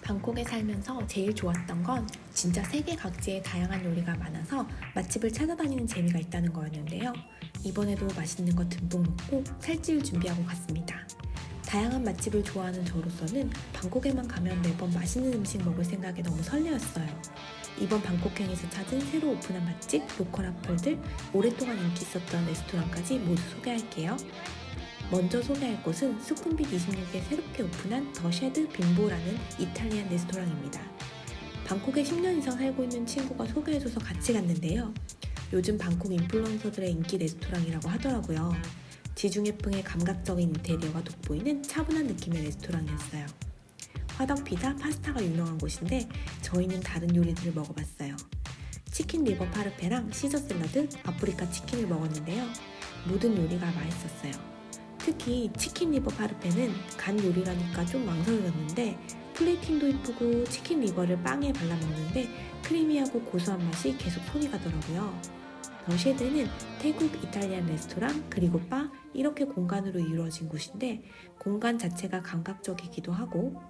방콕에 살면서 제일 좋았던 건 진짜 세계 각지에 다양한 요리가 많아서 맛집을 찾아다니는 재미가 있다는 거였는데요. 이번에도 맛있는 거 듬뿍 먹고 살찌울 준비하고 갔습니다. 다양한 맛집을 좋아하는 저로서는 방콕에만 가면 매번 맛있는 음식 먹을 생각에 너무 설레었어요. 이번 방콕행에서 찾은 새로 오픈한 맛집, 로컬 핫플들, 오랫동안 인기 있었던 레스토랑까지 모두 소개할게요. 먼저 소개할 곳은 수쿰빗 26에 새롭게 오픈한 더 쉐드 빈보라는 이탈리안 레스토랑입니다. 방콕에 10년 이상 살고 있는 친구가 소개해줘서 같이 갔는데요. 요즘 방콕 인플루언서들의 인기 레스토랑이라고 하더라고요. 지중해풍의 감각적인 인테리어가 돋보이는 차분한 느낌의 레스토랑이었어요. 화덕피자, 파스타가 유명한 곳인데 저희는 다른 요리들을 먹어봤어요. 치킨 리버 파르페랑 시저 샐러드, 아프리카 치킨을 먹었는데요. 모든 요리가 맛있었어요. 특히 치킨 리버 파르페는 간 요리라니까 좀 망설여졌는데 플레이팅도 이쁘고 치킨 리버를 빵에 발라 먹는데 크리미하고 고소한 맛이 계속 손이 가더라고요. 더 쉐드는 태국 이탈리안 레스토랑 그리고 바 이렇게 공간으로 이루어진 곳인데 공간 자체가 감각적이기도 하고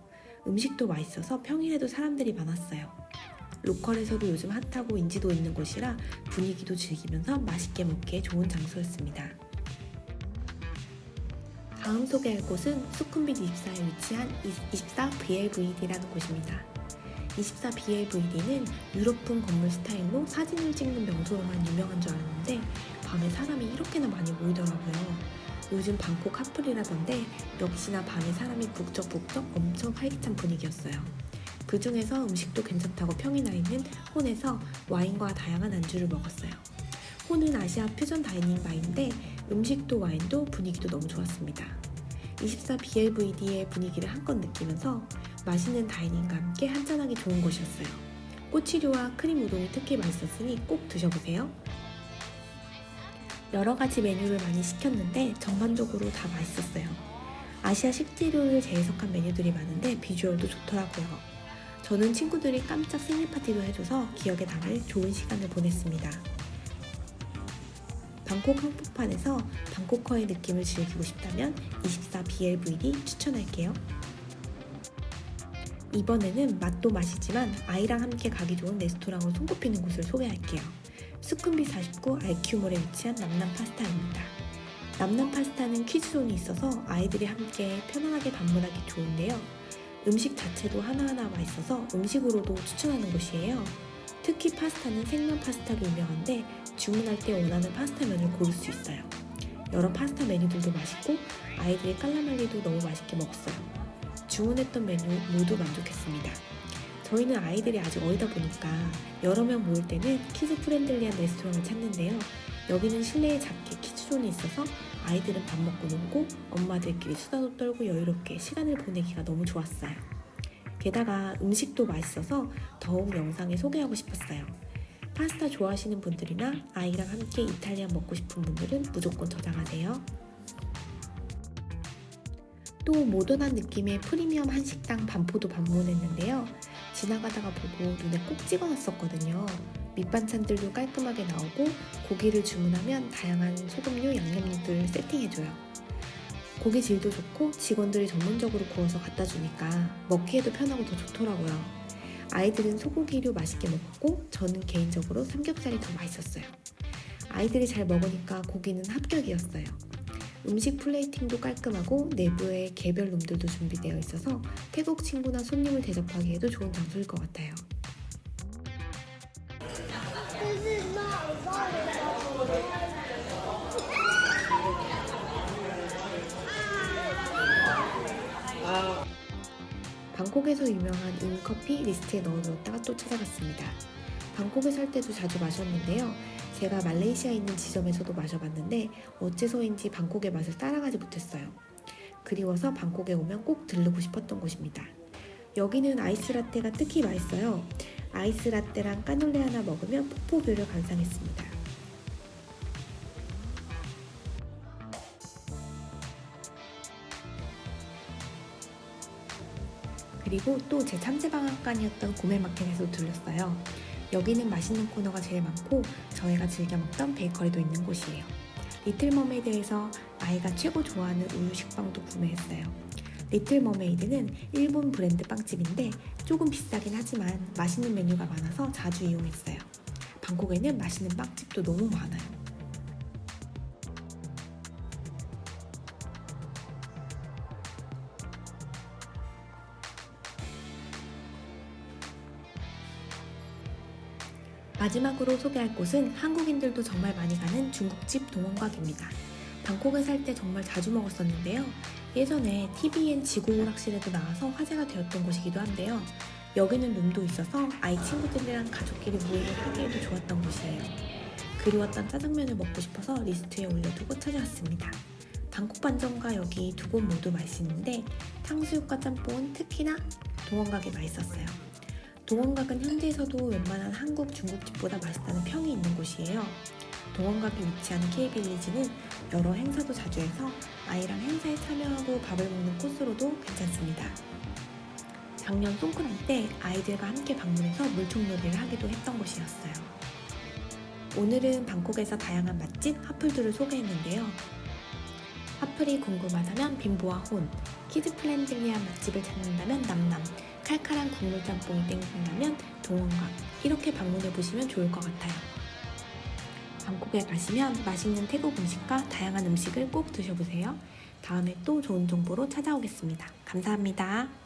음식도 맛있어서 평일에도 사람들이 많았어요. 로컬에서도 요즘 핫하고 인지도 있는 곳이라 분위기도 즐기면서 맛있게 먹기에 좋은 장소였습니다. 다음 소개할 곳은 수쿰빗 24에 위치한 24BLVD라는 곳입니다. 24BLVD는 유럽풍 건물 스타일로 사진을 찍는 명소로만 유명한 줄 알았는데 밤에 사람이 이렇게나 많이 모이더라고요. 요즘 방콕 핫플이라던데 역시나 밤에 사람이 북적북적 엄청 활기찬 분위기였어요. 그 중에서 음식도 괜찮다고 평이 나 있는 혼에서 와인과 다양한 안주를 먹었어요. 혼은 아시아 퓨전 다이닝 바인데 음식도 와인도 분위기도 너무 좋았습니다. 24BLVD의 분위기를 한껏 느끼면서 맛있는 다이닝과 함께 한잔하기 좋은 곳이었어요. 꼬치류와 크림 우동이 특히 맛있었으니 꼭 드셔보세요. 여러 가지 메뉴를 많이 시켰는데 전반적으로 다 맛있었어요. 아시아 식재료를 재해석한 메뉴들이 많은데 비주얼도 좋더라고요. 저는 친구들이 깜짝 생일 파티도 해줘서 기억에 남을 좋은 시간을 보냈습니다. 방콕 한복판에서 방콕커의 느낌을 즐기고 싶다면 24BLVD 추천할게요. 이번에는 맛도 맛이지만 아이랑 함께 가기 좋은 레스토랑으로 손꼽히는 곳을 소개할게요. 수쿰빗 49 RQ몰에 위치한 남남 파스타입니다. 남남 파스타는 퀴즈존이 있어서 아이들이 함께 편안하게 방문하기 좋은데요. 음식 자체도 하나하나 맛있어서 음식으로도 추천하는 곳이에요. 특히 파스타는 생면 파스타로 유명한데 주문할 때 원하는 파스타면을 고를 수 있어요. 여러 파스타 메뉴들도 맛있고 아이들이 깔라말리도 너무 맛있게 먹었어요. 주문했던 메뉴 모두 만족했습니다. 저희는 아이들이 아직 어리다 보니까 여러 명 모일 때는 키즈 프렌들리한 레스토랑을 찾는데요. 여기는 실내에 작게 키즈존이 있어서 아이들은 밥 먹고 놀고 엄마들끼리 수다도 떨고 여유롭게 시간을 보내기가 너무 좋았어요. 게다가 음식도 맛있어서 더욱 영상에 소개하고 싶었어요. 파스타 좋아하시는 분들이나 아이랑 함께 이탈리안 먹고 싶은 분들은 무조건 저장하세요. 또 모던한 느낌의 프리미엄 한식당 반포도 방문했는데요. 지나가다가 보고 눈에 꼭 찍어놨었거든요. 밑반찬들도 깔끔하게 나오고 고기를 주문하면 다양한 소금류, 양념류들을 세팅해줘요. 고기 질도 좋고 직원들이 전문적으로 구워서 갖다 주니까 먹기에도 편하고 더 좋더라고요. 아이들은 소고기류 맛있게 먹었고 저는 개인적으로 삼겹살이 더 맛있었어요. 아이들이 잘 먹으니까 고기는 합격이었어요. 음식 플레이팅도 깔끔하고 내부에 개별 룸들도 준비되어 있어서 태국 친구나 손님을 대접하기에도 좋은 장소일 것 같아요. 방콕에서 유명한 인커피 리스트에 넣어두었다가 또 찾아봤습니다. 방콕에 살 때도 자주 마셨는데요. 제가 말레이시아에 있는 지점에서도 마셔봤는데 어째서인지 방콕의 맛을 따라가지 못했어요. 그리워서 방콕에 오면 꼭 들르고 싶었던 곳입니다. 여기는 아이스라떼가 특히 맛있어요. 아이스라떼랑 까놀레 하나 먹으면 폭포뷰를 감상했습니다. 그리고 또 제 참새방앗간이었던 고메마켓에서 들렸어요. 여기는 맛있는 코너가 제일 많고 저희가 즐겨 먹던 베이커리도 있는 곳이에요. 리틀 머메이드에서 아이가 최고 좋아하는 우유 식빵도 구매했어요. 리틀 머메이드는 일본 브랜드 빵집인데 조금 비싸긴 하지만 맛있는 메뉴가 많아서 자주 이용했어요. 방콕에는 맛있는 빵집도 너무 많아요. 마지막으로 소개할 곳은 한국인들도 정말 많이 가는 중국집 동원각입니다. 방콕에 살 때 정말 자주 먹었었는데요. 예전에 TVN 지구오락실에도 나와서 화제가 되었던 곳이기도 한데요. 여기는 룸도 있어서 아이 친구들이랑 가족끼리 모임을 하기에도 좋았던 곳이에요. 그리웠던 짜장면을 먹고 싶어서 리스트에 올려두고 찾아왔습니다. 방콕 반점과 여기 두 곳 모두 맛있는데 탕수육과 짬뽕은 특히나 동원각이 맛있었어요. 동원각은 현지에서도 웬만한 한국 중국집보다 맛있다는 평이 있는 곳이에요. 동원각이 위치한 K빌리지는 여러 행사도 자주 해서 아이랑 행사에 참여하고 밥을 먹는 코스로도 괜찮습니다. 작년 송크란 때 아이들과 함께 방문해서 물총놀이를 하기도 했던 곳이었어요. 오늘은 방콕에서 다양한 맛집 핫플들을 소개했는데요. 핫플이 궁금하다면 빈보아 혼, 키즈 플렌들리한 맛집을 찾는다면 남남, 칼칼한 국물 짬뽕이 땡긴다면 동원각, 이렇게 방문해보시면 좋을 것 같아요. 방콕에 가시면 맛있는 태국 음식과 다양한 음식을 꼭 드셔보세요. 다음에 또 좋은 정보로 찾아오겠습니다. 감사합니다.